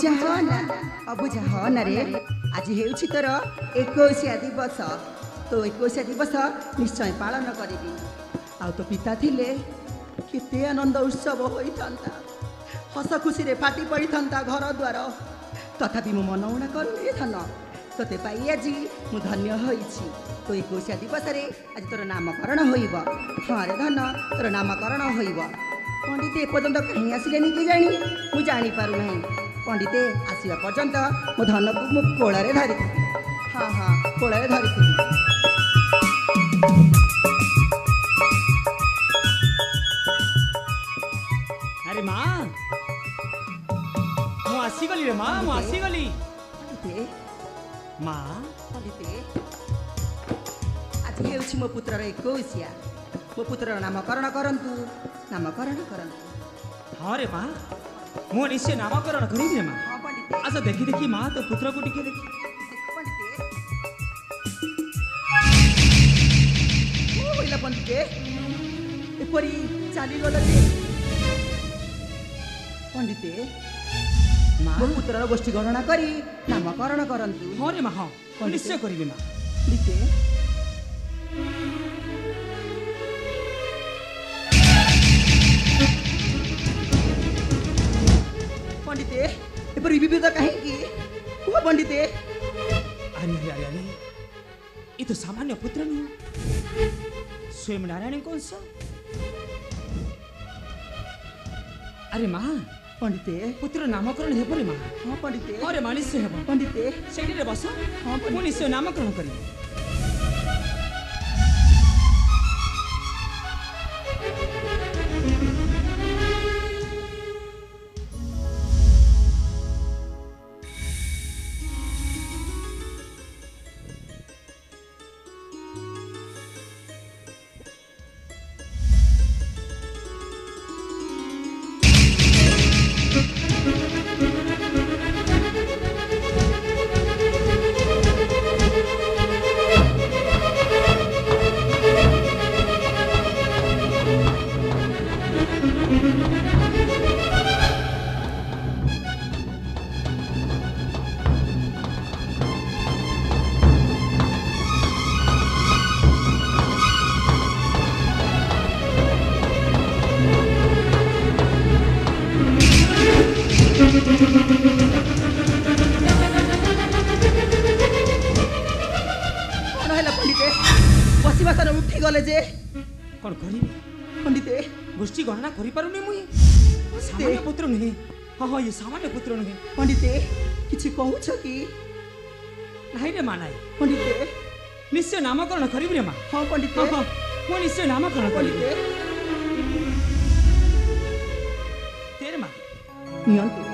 अबुझा हो ना रे आज हेउछि तोर 21 दिवस तो 21 दिवस निश्चय पालन करी आ तो पिता थिले केते आनंद उत्सव होइथंता हस खुशी रे फाटी पड़ी था घर द्वार तथापि मो मन उणा करुए धन तोते पाई आज मु धन्य होइछि तो 21 दिवस रे आज तोर नामकरण होइब हाँ रे धन तोर नामकरण होइब पंडित एपर्यंत कहीं आसिलेनि कि जानी मु जानी पारु नहीं पंडित आसिया पर्यंत मो धन को मु कोଳରେ धरि हाँ हाँ कोଳରେ धरि अरे माँ मु आसीगली रे माँ मु आसीगली माँ पंडित आज हेउछि मो पुत्रर 21 मो पुत्रर नामकरण करंतु हाँ रे माँ मु निश्चय नामकरण करी रे माँ हाँ पंडित अच्छा देखी देखी माँ तो पुत्र को टिके देखी पंडित एपरी चली गल पंडित माँ मो पुत्रर गोष्ठी गणना करी नामकरण करंतु हाँ रे माँ हाँ निश्चय करी माँ पंडित पंडित एपरी विविध कहीं कुह पंडित अरे अरे अरे अरे ये तो सामान्य पुत्र नुह स्वयं नारायण कौन सा अरे माँ पंडित पुत्र नामकरण हे परे माँ हाँ पंडित अरे माँ निश्चय हे पंडित सेठी रे बस हाँ मु निश्चय नामकरण करी उठी गले जे कौन करी पंडित गोष्ठी गणना करी पारुनी मुई सामान्य पुत्र नहीं हाँ हाँ ये सामान्य पुत्र नहीं पंडित किछि कहूछ कि नहीं रे माँ नहीं पंडित निश्चय नामकरण करी रे माँ हाँ पंडित हाँ हाँ मु निश्चय नामकरण करी तेरे माँ नियंतु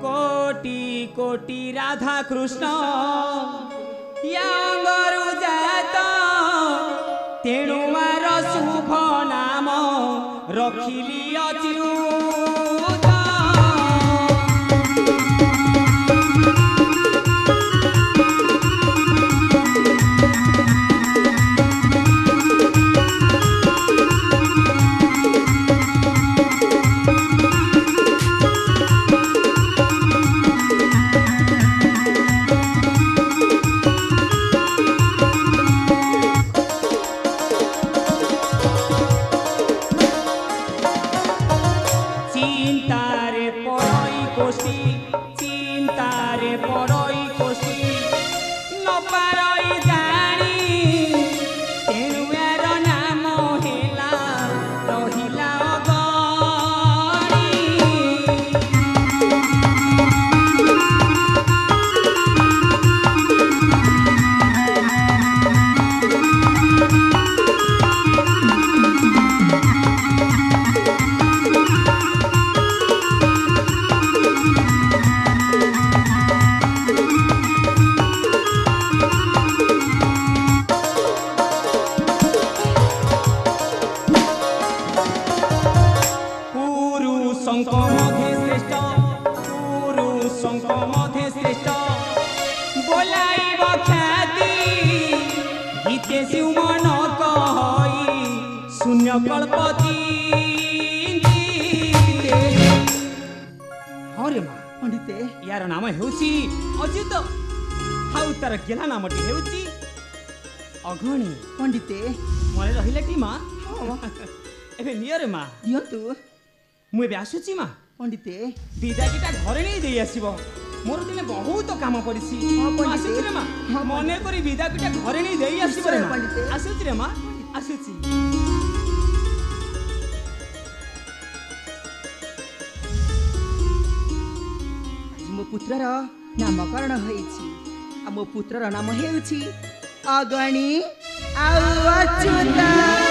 कोटि कोटि राधा कृष्ण यांगरु जात तेणु मार शुभ नाम रखिली अच्युत शून्य पुण्यकल्पती हाँ रे माँ पंडिते यार नाम हेउची अजित हाउ तार गेला नामटी हेउची अघणी पंडिते मने रहिले टी माँ हाँ एबे नियर माँ दियंतु मु एबे आसुची माँ पंडिते विदाकीटा घरे नहीं दे आसीबो मोर दिने बहुत काम पड़िसी हाँ, पंडिते। आसुची रे माँ हाँ, मने करी विदाकीटा घरे नहीं दे आसीबो रे निश्चय, माँ पंडिते। आसुची रे माँ आसुची मो पुत्रर नामकरण होइछि आ मो पुत्रर नाम हेउछि अगणी आउ अच्युत